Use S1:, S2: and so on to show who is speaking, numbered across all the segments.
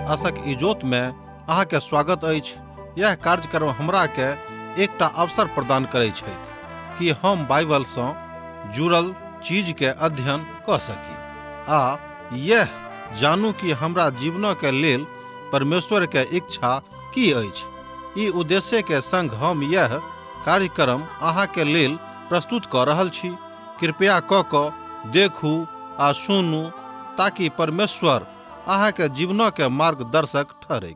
S1: आशक इजोत में अहाँ के स्वागत अछि। यह कार्यक्रम हमरा के एकटा अवसर प्रदान करै छथि कि हम बाइबल सँ जुड़ल चीज के अध्ययन क सकी आ यह जानू कि हमरा जीवन के लेल परमेश्वर के इच्छा की अछि। ई उद्देश्य के संग हम यह कार्यक्रम अहाँ के लेल प्रस्तुत क रहल छी। कृपया क देखू आ सुनू ताकि परमेश्वर अहाँ के जीवन के मार्गदर्शक ठहरे।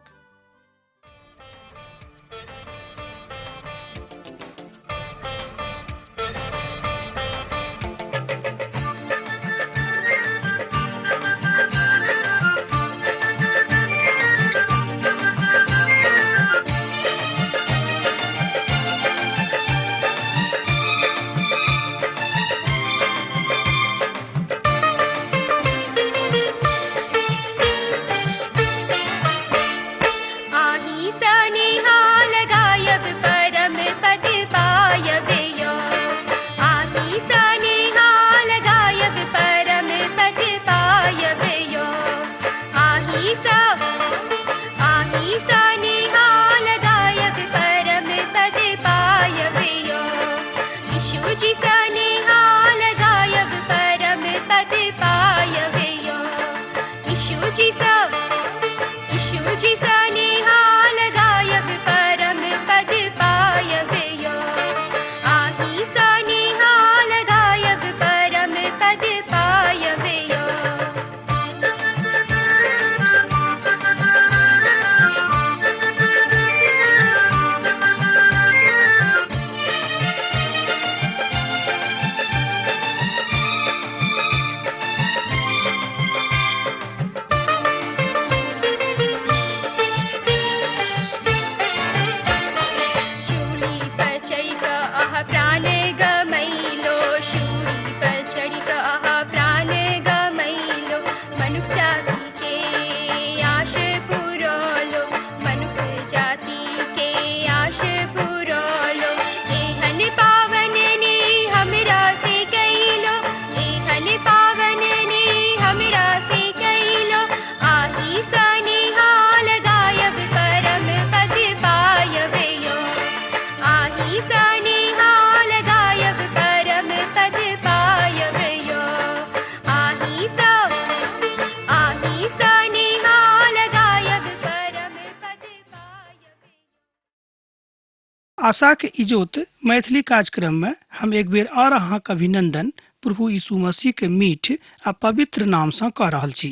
S2: आशा के इजोत मैथिली कार्यक्रम में हम एक बेर और अहाँ के अभिनंदन प्रभु यीशु मसीह के मीठ आ पवित्र नाम से कह रहल छी।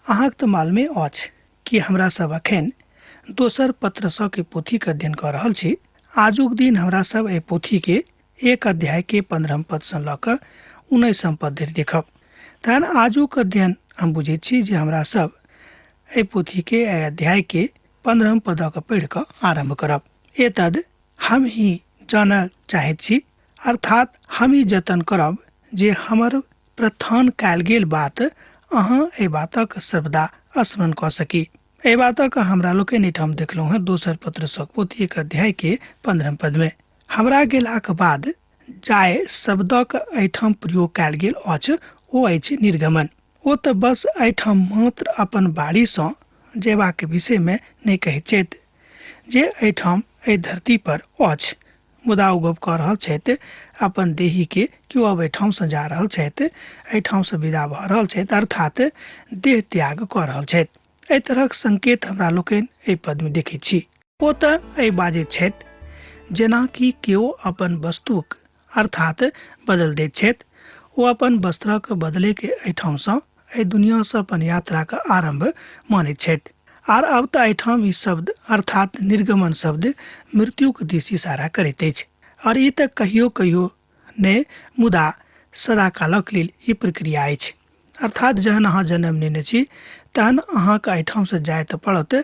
S2: अहाँ के तो मालूमे अछि कि हमरा सब अखन दोसर पत्रस के पोथी के अध्ययन कर रहल छी। आजुक दिन हमरा सब ए पोथी के एक अध्याय के 15 पद से ल क 19 पद धरि देखब। तहन आजुक अध्ययन हम बुझे छी जे हमरा सब ए पोथी के अध्याय के 15 पद के पढ़ क आरंभ करब। एतद हम ही जानल चाहैत छी, अर्थात हम ही जतन करब जे हमर प्रथान कायल गेल बात अहाँ ए बातक सर्वदा स्मरण क सकी। ए बातक हमरा लोकनि ठाम देखलहुँ हैं दोसर पत्रसक पोथी एक अध्याय के 15 पद में। हमरा गेलाक बाद जाय शब्दक एठाम प्रयोग कायल गेल अछि ओ अछि निर्गमन। ओ तऽ बस एठाम मात्र अपन बाड़ी सँ जेबाक विषय में नहि कहैत छथि जे एठाम ए धरती पर अछि, मुदा ओ गप कऽ रहल छथि अपन देही के क्यों अब एठाम से जा रहल छथि, एठाम से विदा भऽ रहल छथि, अर्थात देह त्याग कऽ रहल छथि। एहि तरहक संकेत हमरा लोकनि एहि पद में देखै छी। ओ तऽ एहि बाजैत छथि जेना कि केओ अपन वस्तुक अर्थात बदल दैत छथि। ओ अपन वस्त्रक बदले के एठाम सँ एहि दुनिया से अपन यात्रा के आरंभ मानैत छथि। आर अब तऽ एठाम ई शब्द अर्थात निर्गमन शब्द मृत्यु के दिश इशारा करैत अछि। और ई तऽ कहियो कहियो ने मुदा सदा कालक लेल ई प्रक्रिया अछि। अर्थात जहन अहाँ जन्म लेने छी तहन अहाँके एहिठाम से जाय तऽ पड़त,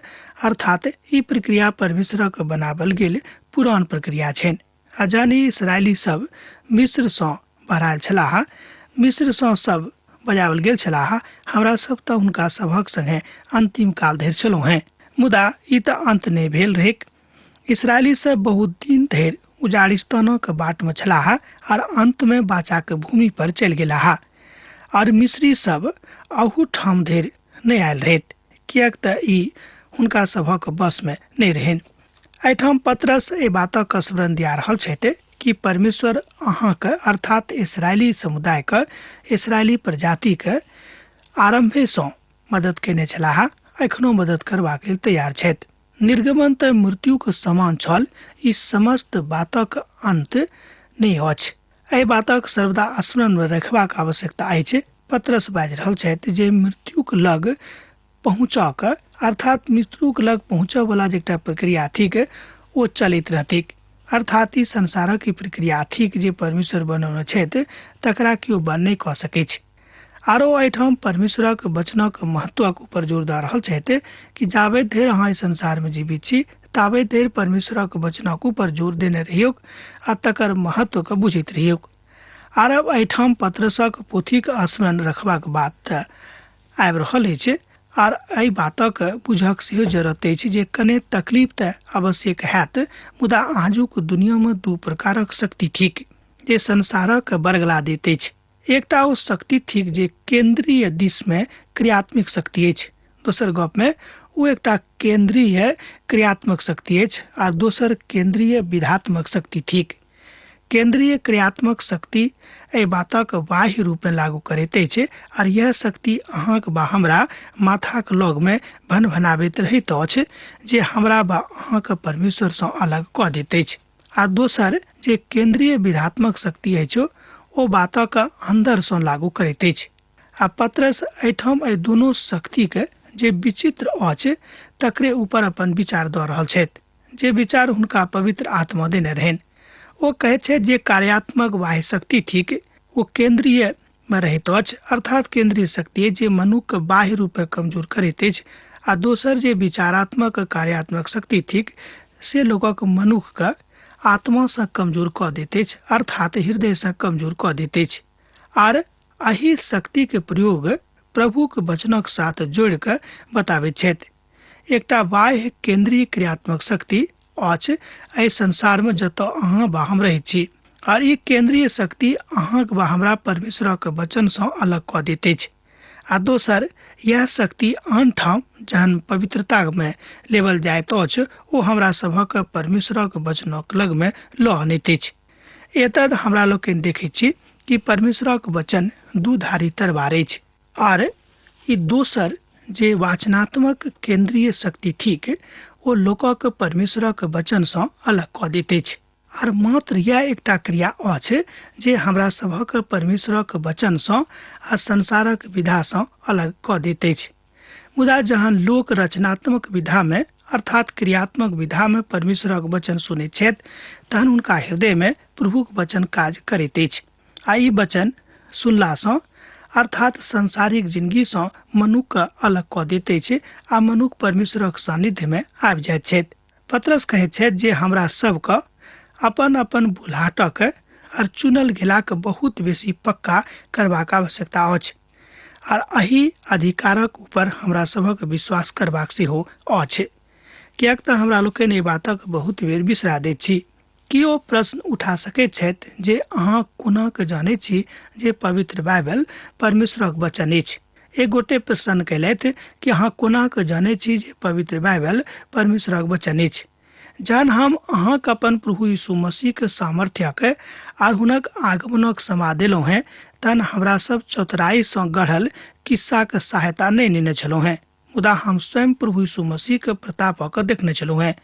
S2: अर्थात ई प्रक्रिया परमेश्वरक बनावल गेल पुरान प्रक्रिया छनि। आ जहन इसराइली सब मिस्र सँ बहरायल छलाह, मिस्र सँ सब बजावल गेल छलाह, हमरा सब तऽ हुनका सभक संगे अंतिम काल धरि छलहुँ हैं। मुदा ई तऽ अंत नहि भेल रहेक। इसराइली सब बहुत दिन धरि उजाड़िस्तानक बाट में छलाह और अंत में बाचा के भूमि पर चलि गेलाह। और मिस्री सब अहू ठाम धरि नहीं आयल रहत, किएक त ई हुनका सभक बस में नहीं रहन। एठाम पतरस ए बातक स्मरण दिया रहल छथि कि परमेश्वर अहाँक अर्थात इसराइली समुदाय के, इसराइली प्रजाति के आरंभे सँ मदद केने छलाह, एखनो मदद करबाक लेल तैयार छथि। निर्गमन त मृत्युक समान छल, ई समस्त बातक अंत नहीं अछि। एहि बातक सर्वदा स्मरण में रखबाक आवश्यकता अछि। पतरस बाजि रहल छथि जे मृत्युक लग पहुँचक अर्थात मृत्युक लग पहुँचय वाला जे एकटा प्रक्रिया थिक ओ चलित रहथिक, अर्थात ई संसारक ई प्रक्रिया थिक जे परमेश्वर बनौने छथि तकरा केओ बंद नहीं कऽ सकैत छै। आरो एहिठाम परमेश्वरक वचनक महत्वक ऊपर जोर दऽ रहल छथि कि जाबे धरि अहाँ एहि संसार में जीवित छी ताबे धरि परमेश्वरक वचनक ऊपर जोर देने रहियौक आ तकर महत्व के बुझैत रहियौक। आर अब एहिठाम पतरसक पोथीक स्मरण रखबाक बात आबि रहल अछि आर एहि बातक बुझक सेहो जरूरत अछि जे कने तकलीफ तऽ आवश्यक हैत, मुदा आजुक दुनिया में दू प्रकारक शक्ति थिक जे संसारक बरगला दैत अछि। एकटा ओ शक्ति थिक जे केंद्रीय दिश में क्रियात्मक शक्ति अछि, दोसर गप में ओ एकटा केंद्रीय क्रियात्मक शक्ति अछि आर दोसर केंद्रीय विधात्मक शक्ति थिक। केंद्रीय क्रियात्मक शक्ति एहि बातक बाह्य रूप में लागू करैत अछि आर यह शक्ति अहाँक बा हमरा माथाक लग में भनभनाबैत रहैत अछि जे हमरा बा अहाँक परमेश्वर सँ अलग कऽ दैत अछि। आ दोसर जे केंद्रीय विधात्मक शक्ति अछि ओ बातक अंदर सँ लागू करैत अछि। आ पतरस एहिठाम एहि दुनू शक्ति के जे विचित्र अछि तकरे ऊपर अपन विचार दऽ रहल छथि, जे विचार हुनका पवित्र आत्मा देने रहनि। ओ कहैत छै जे कार्यात्मक बाह्य शक्ति थिक ओ केंद्रीय में रहैत अछि, अर्थात केंद्रीय शक्ति जे मनुष्य बाह्य रूप में कमजोर करैत अछि, आ दोसर जे विचारात्मक कार्यात्मक शक्ति थिक से लोकक मनुष्य के आत्मा से कमजोर कऽ दैत अछि, अर्थात हृदय से कमजोर कऽ दैत अछि। आर एहि शक्ति के प्रयोग प्रभुक वचनक साथ जोड़ के बताबैत छथि। एकटा बाह्य केंद्रीय क्रियात्मक शक्ति अछि एहि संसार में जतऽ अहाँ बा हम रहैत छी, और ई केंद्रीय शक्ति अहाँक बा हमरा परमेश्वरक वचन सँ अलग कऽ दैत अछि। आ दोसर यह शक्ति आन ठाम जहन पवित्रता में लेवल जाइत अछि ओ हमरा सभक परमेश्वरक वचनक लग में लऽ आनैत अछि। एतद हमरा लोकनि देखैत छी कि परमेश्वरक वचन दू धारी तलवार अछि, और ई दोसर जे वाचनात्मक केंद्रीय शक्ति थिक ओ लोकक परमेश्वरक वचन सँ अलग कऽ दैत अछि। आर मात्र यह एकटा क्रिया अछि जे हमरा सभक परमेश्वरक वचन सँ आ संसारक विधा सँ अलग कऽ दैत अछि। मुदा जहन लोक रचनात्मक विधा में अर्थात क्रियात्मक विधा में परमेश्वरक वचन सुनैत छथि तहन हुनका हृदय में प्रभुक वचन काज करैत अछि। आ ई वचन सुनला सँ अर्थात सांसारिक जिंदगी सँ मनुष्य अलग कऽ दैत अछि आ मनुष्य परमेश्वरक सानिध्य में आबि जाइत छथि। पतरस कहैत छथि जे हमरा सबके अपन अपन बुलाहटक आर चुनल गेलाक बहुत बेसी पक्का करबाक आवश्यकता अछि, आर एहि अधिकारक ऊपर हमरा सभक विश्वास करबाक सेहो अछि। किएक तऽ हमरा लोकनि एहि बातक बहुत बेर बिसरा दैत छी। किओ प्रश्न उठा सकैत छथि जे अहाँ कोना कऽ जानैत छी जे पवित्र बाइबल परमेश्वरक वचन अछि। एक गोटे प्रश्न कयलथि कि अहाँ कोना कऽ जानैत छी जे पवित्र बाइबल परमेश्वरक वचन अछि। जहन हम अहाँक अपन प्रभु यीशु मसीह के सामर्थ्यके आर हुनक आगमनक समा देलहुँ हैं तहन हमरा सब चतुराई सँ गढ़ल किस्सा के सहायता नहीं लेने छलहुँ हैं, मुदा हम स्वयं प्रभु यीशु मसीह के प्रतापक देखने छलहुँ हैं।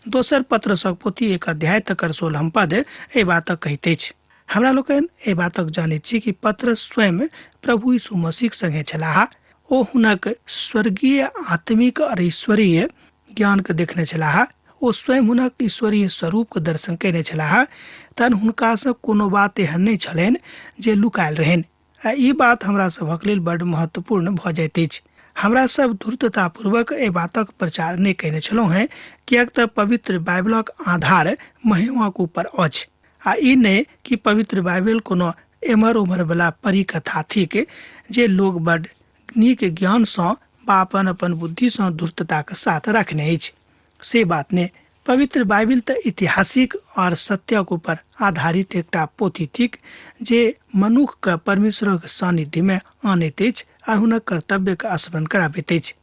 S2: दोसर पत्रसक पोथी 1 अध्याय तकर 16 पद एहि बातक कहैत अछि। हमरा लोकनि एहि बातक जानैत छी कि पत्रस स्वयं प्रभु यीशु मसीह संगे छलाह। ओ हुनक स्वर्गीय आत्मिक और ईश्वरीय ज्ञान के देखने छलाह। ओ स्वयं हुनक ईश्वरीय स्वरूप के दर्शन कयने छलाह। तहन हुनका से कोनो बात एहन नहीं छलनि जे लुकायल रहनि। ई बात हमरा सभक लेल बड़ महत्वपूर्ण भऽ जाइत अछि। हमरा सब धूर्तता पूर्वक एहि बातक प्रचार नहीं कयने छलहुँ हैं, किएक तऽ पवित्र बाइबलक आधार महिमाक ऊपर अछि, आ ई नहि कि पवित्र बाइबल कोनो एमहर उमहर वाला परिकथा थिक जे लोग बड़ नीक ज्ञान सँ वा अपन अपन बुद्धि सँ धूर्तता के साथ रखने अछि। से बात ने, पवित्र बाइबल तऽ ऐतिहासिक और सत्यक ऊपर आधारित एकटा पोथी थिक जे मनुष्य के परमेश्वरक सानिध्य में आनैत अछि और हुनक कर्तव्य के स्मरण कराबैत अछि।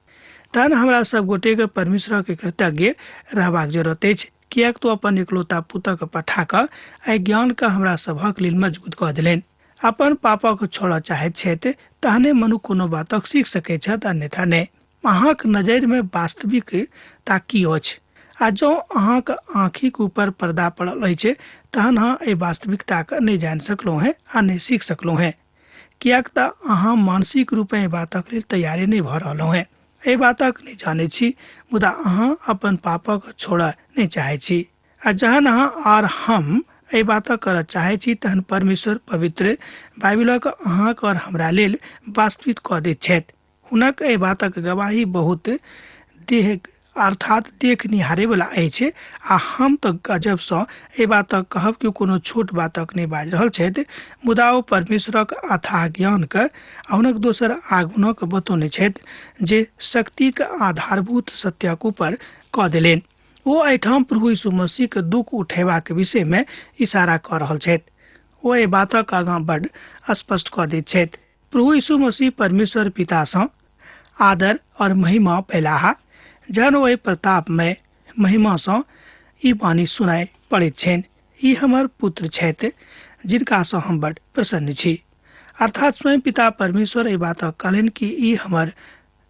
S2: तहन हमरा सब गोटे के परमेश्वर के कृतज्ञ रहबाक जरूरत अछि, किएक तो अपन एकलौता पुत्रक पठा कऽ एहि ज्ञान के हमरा सभक लेल मजबूत कऽ देलनि। अपन पापक छोड़ऽ चाहैत छथि तहने मनुष्य कोनो बातक सीख सकैत छथि, अन्यथा नहि। अहाँक नजरि में वास्तविकता की अछि? आ जँ अहाँक आँखिक ऊपर पर्दा पड़ल अछि तहन अहाँ एहि वास्तविकता के नहि जानि सकलहुँ हैं आ नहि सीख सकलहुँ हैं, किएक तऽ अहाँ मानसिक रूपे एहि बातक लेल तैयारी नहि भऽ रहलहुँ हैं। एहि बातक नहि जानै छी, मुदा अहाँ अपन पापक छोड़ऽ नहि चाहै छी। आ जहन अहाँ आर हम एहि बातक करऽ चाहै छी तहन परमेश्वर पवित्र बाइबलक अहाँक और हमरा लेल वास्तविक कऽ दैत छथि। हुनक एहि बातक गवाही बहुत देख निहारे वाला अछि। आ हम तऽ गजब सँ एहि बातक कहब कि कोनो छोट बातक नहि बाजि रहल छथि, मुदा ओ परमेश्वरक अथाह ज्ञान के आ हुनक दोसर आगमनक बतौने छथि जे शक्तिक आधारभूत सत्यक ऊपर कऽ देलनि। ओ एहिठाम प्रभु यीशु मसीह के दुख उठेबाक विषय में इशारा कऽ रहल छथि। ओ एहि बातक आगाँ बड्ड स्पष्ट कऽ दैत छथि। प्रभु यीशु मसीह परमेश्वर पिता सँ आदर और महिमा पैलाहा, जहन ओ प्रताप में महिमा सँ ई वाणी सुनाई पड़ैत छनि, ई हमर पुत्र छथि जिनका सँ हम बड्ड प्रसन्न छी। अर्थात स्वयं पिता परमेश्वर एहि बातक कहलनि कि ई हमर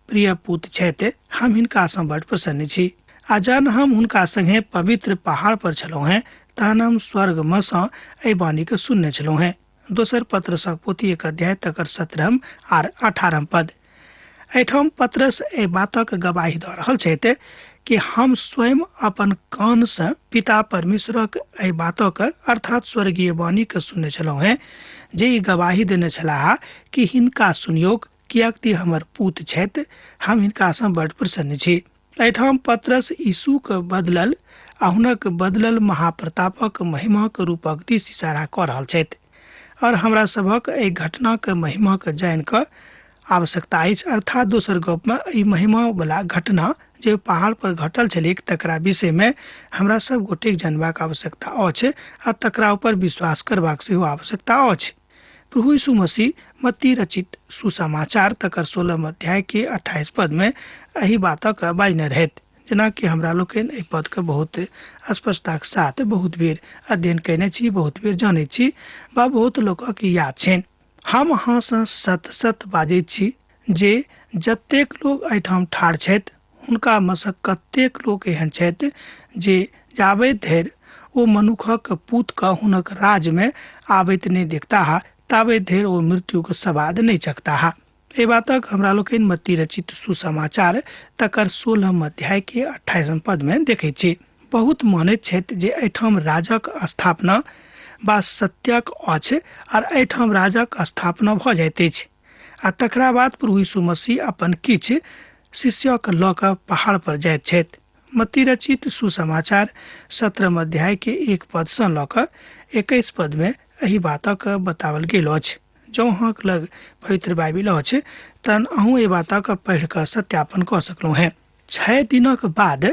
S2: प्रिय पुत्र छथि, हम हिनका सँ बड्ड प्रसन्न छी। आ जहन हम हुनका संगे पवित्र पहाड़ पर छलहुँ हैं तहन हम स्वर्ग में सँ एहि वाणी के सुनने छलहुँ हैं। दोसर पत्रसक पोथी 1 अध्याय तकर 17 आर 18 पद। एहिठाम पत्रस एहि बातक गवाही दऽ रहल छथि कि हम स्वयं अपन कान से पिता परमेश्वरक एहि बातक अर्थात स्वर्गीय वाणी के सुनने छलहुँ हैं, जे ई गवाही देने छलाह कि हिनका सुनियोग, किएक कि हमर पुत्र छथि, हम हिनका सँ बड्ड प्रसन्न छी। एहिठाम पत्रस यीशु के बदलल आ हुनक बदलल महाप्रतापक महिमाक रूपक दिस इशारा कऽ रहल छथि और हमरा सभक एहि घटना के महिमा के जानि कऽ आवश्यकता अछि। अर्थात दोसर गप में ई महिमा वाला घटना जे पहाड़ पर घटल छलै तकरा विषय में हमरा सब गोटे जानबाक आवश्यकता अछि आ तकरा ऊपर विश्वास करबाक सेहो आवश्यकता अछि। प्रभु यीशु मसीह मत्ती रचित सुसमाचार तकर 16 अध्याय के 28 पद में एहि बातक बाजने रहथि, जेना कि हमरा लोकनि एहि पद के बहुत स्पष्टता के साथ बहुत बेर अध्ययन कयने छी, बहुत बेर जानै छी, बा बहुत लोकक याद छनि। हम अहाँ सँ सत बाजैत छी जे जतेक लोग एहिठाम ठाढ़ छथि हुनका में सँ कतेक लोग एहन छथि जे जाबे धरि ओ मनुखक पुत के हुनक राज में आबैत नहि देखता ताबे धरि ओ मृत्यु के स्वाद नहि चखता। एहि बातक हमरा लोकनि मत्ती रचित सुसमाचार तकर 16 अध्याय के 28 पद में देखै छी। बहुत मानैत छथि जे एहिठाम राजक स्थापना बा सत्यक अछि और एहिठाम राजक स्थापना भऽ जाइत अछि आ तकरा बाद प्रभु यीशु मसीह अपन किछु शिष्यक लऽ कऽ पहाड़ पर जाइत छथि। मत्ती रचित सुसमाचार 17 अध्याय के 1 पद सँ लऽ कऽ 21 पद में एहि बातक बतावल गेल अछि। जँ अहाँक लग पवित्र बाइबिल अछि तहन अहूँ एहि बातक पढ़ि कऽ सत्यापन कऽ सकलहुँ हैं। 6 दिनक बाद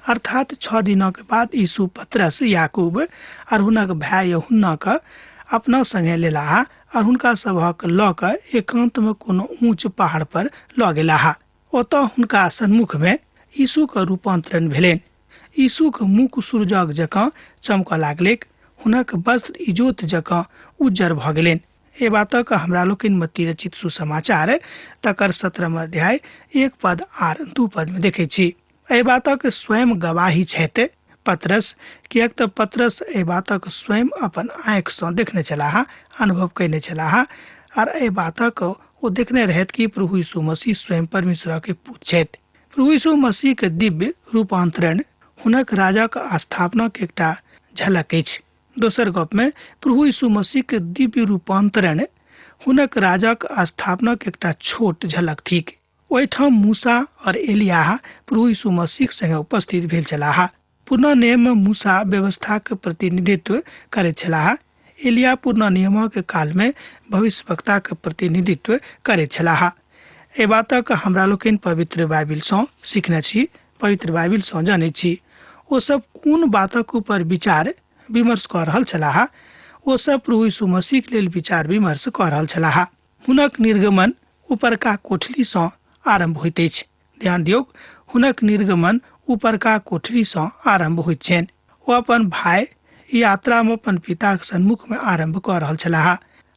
S2: अर्थात 6 दिनक बाद यीशु पतरस, याकूब और हुनक भाई यूहन्ना के अपना संगे लेलाह और हुनका सभक लऽ कऽ एकांत में कोनो ऊंच पहाड़ पर लऽ गेलाह। ओतऽ हुनका सन्मुख में यीशु के रूपांतरण भेलनि। यीशु के मुख सूरजक जकाँ चमकऽ लागलै, हुनक वस्त्र इजोत जकाँ उज्जर भऽ गेलनि। एहि बातक हमरा लोकनि मत्ती रचित सुसमाचार तकर 17 अध्याय 1 पद आर 2 पद में देखै छी। एहि बातक स्वयं गवाही छथि पतरस, किएक तऽ पतरस एहि बातक स्वयं अपन आँखि सँ देखने छलाह, अनुभव कयने छलाह और एहि बातक ओ देखने रहथि कि प्रभु यीशु मसीह स्वयं परमेश्वर के पुत्र छथि। प्रभु यीशु मसीह के दिव्य रूपांतरण हुनक राजक स्थापना के एकटा झलक अछि। दोसर गप में प्रभु यीशु मसीह के दिव्य रूपांतरण हुनक राजक स्थापना के एकटा छोट झलक थिक। ओहिठाम मूसा और एलियाह प्रभु यीशु मसीह संगे उपस्थित भेल छलाह। पुराना नियम में मूसा व्यवस्था के प्रतिनिधित्व करैत छलाह, एलिया पुराना नियम के काल में भविष्यवक्ता के प्रतिनिधित्व करैत छलाह। एहि बातक हमरा लोकनि पवित्र बाइबिल सँ सीखने छी, पवित्र बाइबिल सँ जानै छी। ओ सब कोन बातक ऊपर विचार विमर्श कऽ रहल छलाह, ओ सब प्रभु यीशु मसीह के लेल विचार विमर्श कऽ रहल छलाह। हुनक निर्गमन ऊपरका कोठली सँ आरंभ होइत अछि। ध्यान दियौ, हुनक निर्गमन ऊपरका कोठरी सँ आरंभ होइत छनि। ओ अपन भाई यात्रा में अपन पिता के सन्मुख में आरंभ कर रहल छलाह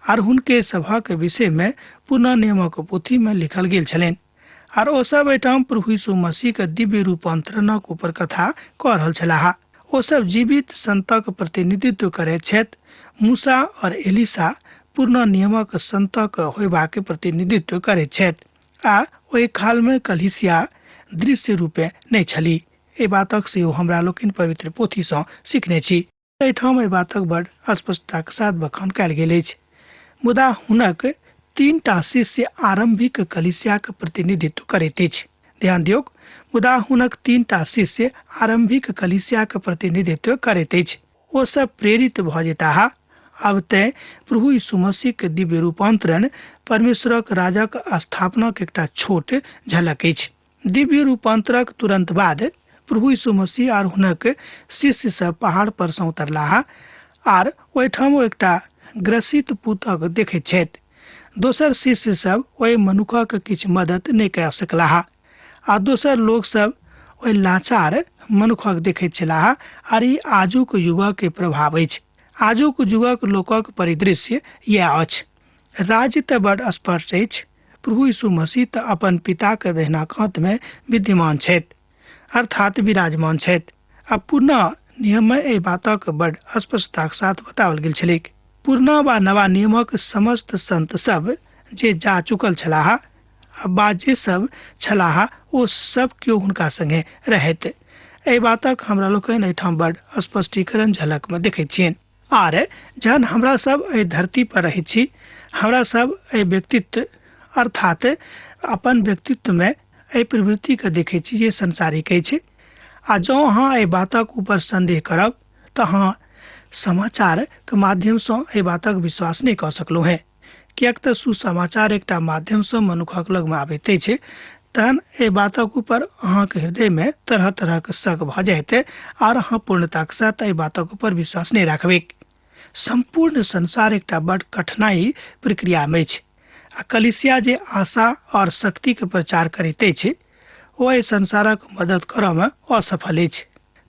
S2: आर हुनके सभक विषय में पुनः नियमक पोथी में लिखल गेल छलनि। आर ओ सब एठाम प्रभु यीशु मसीह के दिव्य रूपांतरणक ऊपर कथा कह रहल छलाह। ओ सब जीवित संतक प्रतिनिधित्व करैत छथि। मूसा और एलिसा पूर्ण नियमक संतक होयबाक प्रतिनिधित्व करैत छथि आ ओहि काल में कलीसिया दृश्य रूपे नहि छली। एहि बातक सेहो हमरा लोकनि पवित्र पोथी सँ सीखने छी। एहिठाम एहि बातक बड़ स्पष्टता के साथ बखान कयल गेल अछि। मुदा हुनक 3टा शिष्य आरंभिक कलीसिया के प्रतिनिधित्व करैत अछि। ध्यान दियौ, मुदा हुनक 3टा शिष्य आरंभिक कलीसिया के प्रतिनिधित्व करैत अछि। ओ सब प्रेरित भ जेताह। अब तय प्रभु यीशु मसीह के दिव्य रूपांतरण परमेश्वरक राजक स्थापनाक एकटा छोट झलक अछि। दिव्य रूपांतरक तुरंत बाद प्रभु यीशु मसीह आर हुनक शिष्य सब पहाड़ पर सँ उतरलाह आर ओहिठाम एकटा ग्रसित पुतक देखैत छथि। दोसर शिष्य सब ओहि मनुखक किछु मदद नहि कऽ सकलाह आ दोसर लोग सब ओहि लाचार मनुखक देखैत छलाह। आर ई आजुक युगक के प्रभाव अछि। आजुक युगक लोकक परिदृश्य यह अछि। राज्य तऽ बड़ स्पष्ट अछि। प्रभु यीशु मसीह तऽ अपन पिता के दहिना कांत में विद्यमान छथि, अर्थात विराजमान छथि। अब पुनः नियम में एहि बातक बड़ स्पष्टता के साथ बताओल गेल छलैक। पुरना वा नवा नियमक समस्त संत सब जे जा चुकल छलाह बा जे सब छलाह ओ सब केओ हुनका संगे रहैत। एहि बातक हमरा लोकनि एहिठाम बड़ स्पष्टीकरण झलक में देखैत छियनि। आर जहन हमरा सब एहि धरती पर रहैत छी, हमरा सब एहि व्यक्तित्व अर्थात अपन व्यक्तित्व में एहि प्रवृत्ति के देखैत छी जे संसारिक अछि। आ जँ अहाँ एहि बातक ऊपर संदेह करब तऽ अहाँ समाचार के माध्यम सँ एहि बातक विश्वास नहि कऽ सकलहुँ हैं। किएक तऽ सुसमाचार एकटा माध्यम सँ मनुखक लग में आबैत अछि, तहन एहि बातक ऊपर अहाँके हृदय में तरह तरह के शक भऽ जायत और अहाँ पूर्णता के साथ एहि बातक ऊपर विश्वास नहि रखबै। संपूर्ण संसार एकटा बड़ कठिनाई प्रक्रिया में अछि आ कलीसिया जे आशा और शक्ति के प्रचार करैत अछि ओ एहि संसारक मदद करऽ में असफल अछि।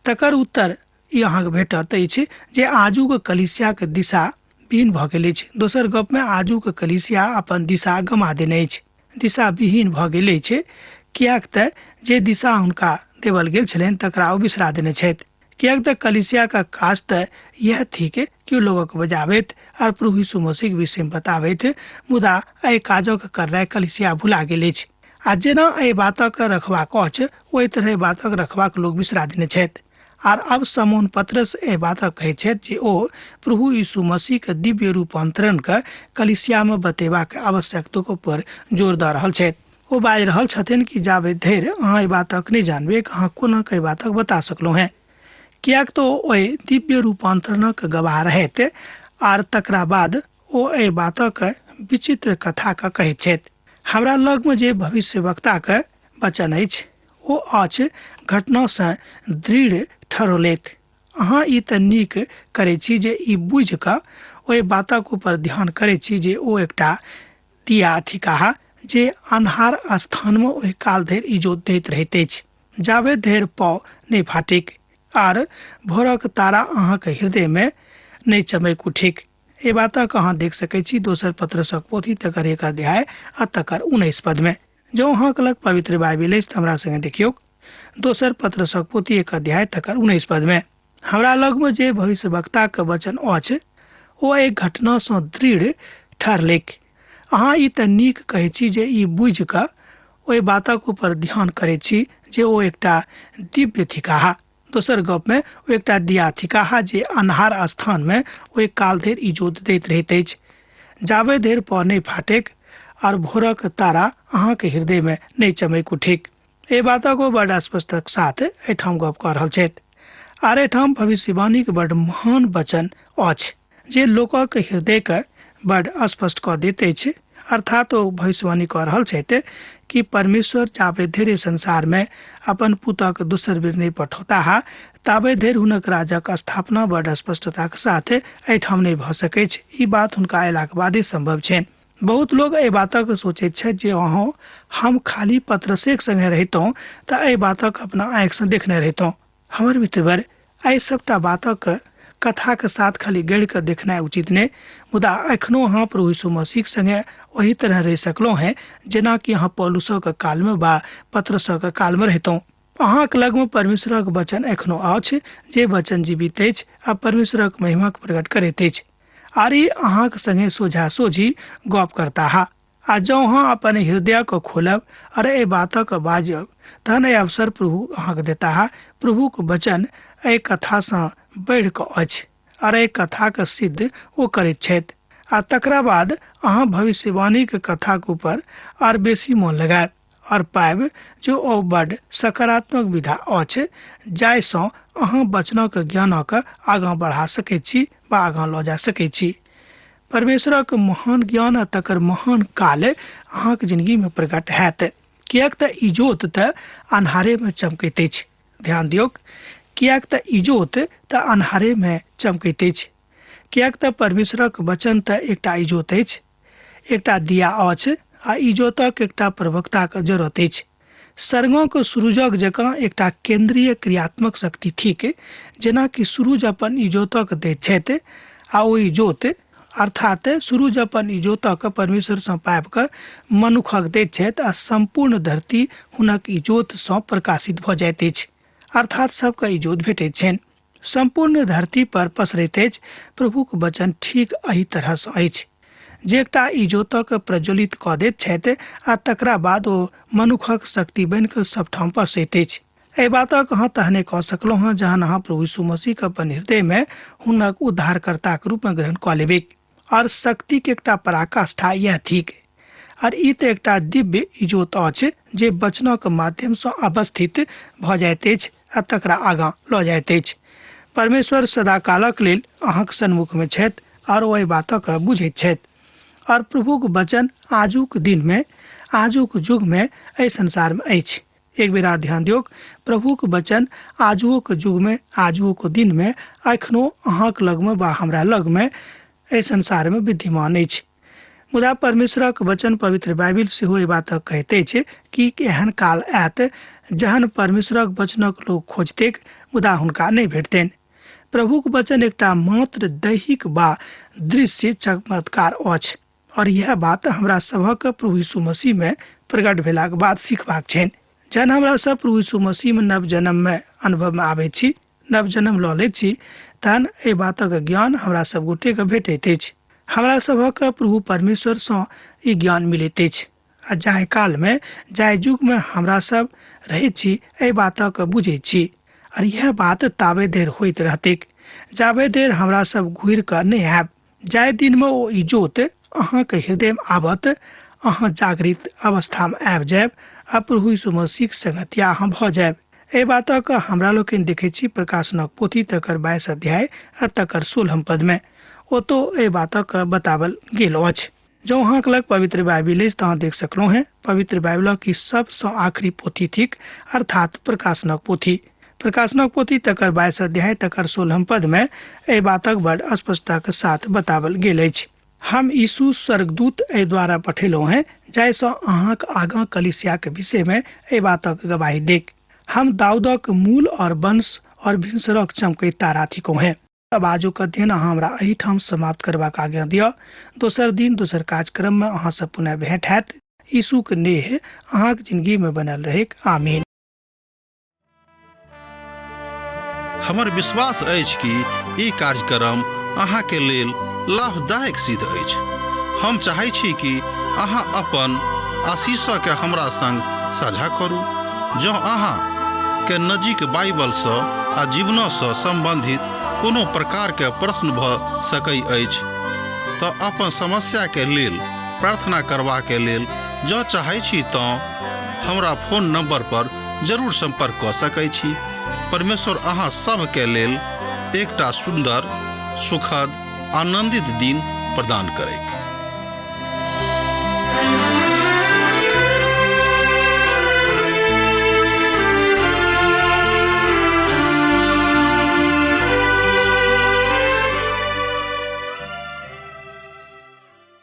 S2: तकर उत्तर ई अहाँके भेटत अछि जे आजुक कलीसिया के दिशा विहीन भऽ गेल अछि। दोसर गप में आजुक कलीसिया अपन दिशा गमा देने अछि, दिशा विहीन भऽ गेल अछि। किएक तऽ जे दिशा हुनका देवल गेल छलनि तकरा ओ बिसरा देने छथि। किएक तऽ कलीसिया का काज तऽ यह थी कि लोगक बजाबैत और प्रभु यीशु मसीह के विषय में बताबैत, मुदा एहि काजक करनाइ कलीसिया भुला गेल अछि। आ जेना एहि बातक रखबाक अछि ओहि तरह बातक रखबाक लोग बिसरा देने छथि। आर अब समौन पत्रस एहि बातक कहै छथि जे ओ प्रभु यीशु मसीह के दिव्य रूपांतरण के कलीसिया में बतेबाक आवश्यकता पर जोर दऽ रहल छथि। ओ बाजि रहल छथिन कि जाबे धरि अहाँ एहि बातक नहि जानबै अहाँ कोना एहि बातक बता सकलहुँ हैं। किएक तऽ ओहि दिव्य रूपांतरणक गवाह रहैत आर तकरा बाद ओ एहि बातक विचित्र कथा के कहैत छथि। हमरा लग में जे भविष्यवक्ता के वचन अछि ओ अछि घटना से दृढ़ ठहरौलैत। अहाँ ई तऽ नीक करै छी जे ई बुझि कऽ ओहि बातक ऊपर ध्यान करै छी जे ओ एकटा दिया थिकाह जे अन्हार स्थान में ओहि काल धरि इजोत दैत रहैत अछि, जाबे धरि पौ नहि फाटिक आर भोरक तारा अहाँके हृदय में नहि चमक उठिक। एहि बातक अहाँ देख सकैत छी दोसर पत्रसक पोथी तकर 1 अध्याय आ तकर 19 पद में। जो अहाँके लग पवित्र बाइबिल अछि तऽ हमरा संगे देखियौ दोसर पत्रसक पोथी 1 अध्याय तकर 19 पद में। हमरा लग में जे भविष्यवक्ता के वचन अछि ओ एक घटना सँ दृढ़ ठहरलैक। अहाँ ई तऽ नीक कहै छी जे ई बुझि कऽ ओहि बातक ऊपर ध्यान करैत छी जे ओ एकटा दिव्य थिकाह। दोसर गप में ओ एकटा दिया थिकाह जे अन्हार स्थान में ओहि काल धरि इजोत दैत रहैत अछि, जाबे धरि पौ नहि फाटेक और भोरक तारा अहाँके हृदय में नहि चमक उठिक। एहि बातक ओ बड़ स्पष्ट साथ एहिठाम गप कऽ रहल छथि। आर एहिठाम भविष्यवाणी के बड़ महान वचन अछि जे लोकक हृदय के बड़ स्पष्ट कऽ दैत अछि। अर्थात ओ भविष्यवाणी कऽ रहल छथि कि परमेश्वर जाबे धरि संसार में अपन पुतक दोसर बेर नहि पठौताह ताबे धरि हुनक राजक स्थापना बड़ स्पष्टता के साथ एहिठाम नहि भऽ सकैत। ई बात हुनका अयलाक बादे संभव छनि। बहुत लोग एहि बातक सोचैत छथि जे अहाँ हम खाली पत्रसेक संगे रहितहुँ तऽ एहि बातक अपना आँखिसँ देखने रहितहुँ। हमर मित्रवर, एहि सबटा बातक कथाके साथ खाली गढ़ि कऽ देखनाइ उचित नहि, मुदा एखनो अहाँ प्रभु यीशु मसीहक संगे ओही तरह रहि सकलहुँ हैं जेना कि अहाँ पौलुसक कालमे वा पत्रसक कालमे रहितहुँ। अहाँक लगमे परमेश्वरक वचन एखनो अछि, जे वचन जीवित अछि आ परमेश्वरक महिमाक प्रकट करैत अछि, आर ई अहाँक संगे सोझा सोझी गप करता हा। आ जँ अहाँ अपन हृदय को खोलब और एहि बातक बाजब तहन एहि अवसर प्रभु अहाँके देता हा। प्रभुक वचन एहि कथासँ बढ़ि कऽ अछि और एहि कथाके सिद्ध ओ करैत छथि। आ तकरा बाद अहाँ भविष्यवाणीके कथाके ऊपर और बेसी मोन लगायब और पायब जे ओ बड्ड सकारात्मक विधा अछि, जाहिसँ अहाँ वचनक ज्ञानक आगाँ बढ़ा सकैत छी वा आगाँ लऽ जा सकैत छी। परमेश्वरक महान ज्ञान आ तकर महान काल अहाँके जिंदगीमे प्रकट हैत, किएक तऽ इजोत तऽ अन्हारेमे चमकैत अछि। ध्यान दियौक, किएक तऽ इजोत तऽ अन्हारेमे चमकैत अछि। किएक तऽ परमेश्वरक वचन तऽ एकटा इजोत अछि, एकटा दिया अछि आ इजोतक एकटा प्रवक्ताक जरूरत अछि। सर्गक सूरुजक जकाँ एकटा केंद्रीय क्रियात्मक शक्ति थिक, जेना कि सूरुज अपन इजोतक दैत छथि आ ओ इजोत अर्थात सूरुज अपन इजोतक परमेश्वरसँ पाबि कऽ मनुखक दैत छथि आ संपूर्ण धरती हुनक इजोतसँ प्रकाशित भऽ जाइत अछि, अर्थात सबके इजोत भेटैत छनि। संपूर्ण धरती पर पसरैत अछि। प्रभुक वचन ठीक एही तरहसँ अछि, जे एकटा इजोतक प्रज्वलित कऽ दैत छथि आ तकरा बाद ओ मनुखक शक्ति बनि कऽ सब ठाम पसरैत अछि। एहि बातक अहाँ तहने कऽ सकलहुँ हँ जहन अहाँ प्रभु यीशु मसीहके अपन हृदयमे हुनक उद्धारकर्ताक रूपमे ग्रहण कऽ लेबै। और शक्तिके एकटा पराकाष्ठा यह थिक, और ई तऽ एकटा दिव्य इजोत अछि जे वचनक माध्यमसँ अवस्थित भऽ जाइत अछि आ तकरा आगाँ लऽ जाइत अछि। परमेश्वर सदाकालक लेल अहाँक सन्मुखमे छथि और ओहि बातक बुझैत छथि। और प्रभुक वचन आजुक दिनमे, आजुक युगमे एहि संसारमे अछि। एक बेर ध्यान दियौक, प्रभुक वचन आजुक युगमे, आजुक दिनमे एखनो अहाँक लगमे वा हमरा लगमे एहि संसारमे विद्यमान अछि। मुदा परमेश्वरक वचन पवित्र बाइबिल सेहो एहि बातक कहैत अछि कि एहन काल आयत जहन परमेश्वरक वचनक लोक खोजतेक मुदा हुनका नहि भेटतनि। प्रभुक वचन एकटा मात्र दैहिक वा दृश्य चमत्कार अछि, और यह बात हमरा सभक प्रभु यीशु मसीहमे प्रकट भेलाक बाद सीखबाक छनि। जहन हमरा सब प्रभु यीशु मसीहमे नव जन्ममे अनुभवमे आबैत छी, नव जन्म लऽ लैत छी, तहन एहि बातक ज्ञान हमरा सब गोटेके भेटैत अछि। हमरा सभक प्रभु परमेश्वरसँ ई ज्ञान मिलैत अछि आ जाहि कालमे, जाहि युगमे हमरा सब रहैत छी, एहि बातक बुझैत छी। और यह बात ताबे देर होइत रहतैक जाबे देर हमरा सब घुरि कऽ नहि आयब। जाहि दिनमे ओ इजोत अहाँके हृदयमे आबत, अहाँ जागृत अवस्थामे आबि जायब आ प्रभु यीशु मसीहक संगतिया अहाँ भऽ जायब। एहि बातक हमरा लोकनि देखैत छी प्रकाशनक पोथी तकर 22 अध्याय आ तकर 16 पदमे। ओतौ एहि बातक बतावल गेल अछि। जँ अहाँके लग पवित्र बाइबिल अछि तऽ अहाँ देख सकलहुँ हैं पवित्र बाइबिलक ई सबसँ आखिरी पोथी थिक, अर्थात प्रकाशनक पोथी। प्रकाशनक पोथी तकर 22 अध्याय तकर 16 पदमे एहि बातक बड़ स्पष्टताके साथ बतावल गेल अछि। हम यीशु स्वर्गदूत एहि द्वारा पठेलहुँ हैं, जाहिसँ अहाँक आगाँ कलीसियाके विषयमे एहि बातक गवाही देक। हम दाऊदक मूल और वंश और भिनसरक चमकैत तारा थिकहुँ हैं। अब आजुक अध्ययन अहाँ हमरा एहिठाम समाप्त करबाक आज्ञा दिअ। दोसर दिन दोसर कार्यक्रममे अहाँसँ पुनः भेंट हैत। यीशुक नेह अहाँक जिंदगीमे बनल रहेक। आमीन।
S1: हमर विश्वास अछि कि ई कार्यक्रम अहाँके लेल लाभदायक सिद्ध अछि। हम चाहै छी कि अहाँ अपन आशीषके हमरा संग साझा करू। जँ अहाँके नजीक बाइबलसँ आ जीवनसँ सम्बन्धित कोनो प्रकारके प्रश्न भऽ सकैत अछि तऽ अपन समस्याके लेल प्रार्थना करबाके लेल जँ चाहै छी तऽ हमरा फोन नंबर पर जरूर संपर्क कऽ सकैत छी। परमेश्वर अहाँ सबके लेल एकटा सुंदर, सुखद, आनंदित दिन प्रदान करैक।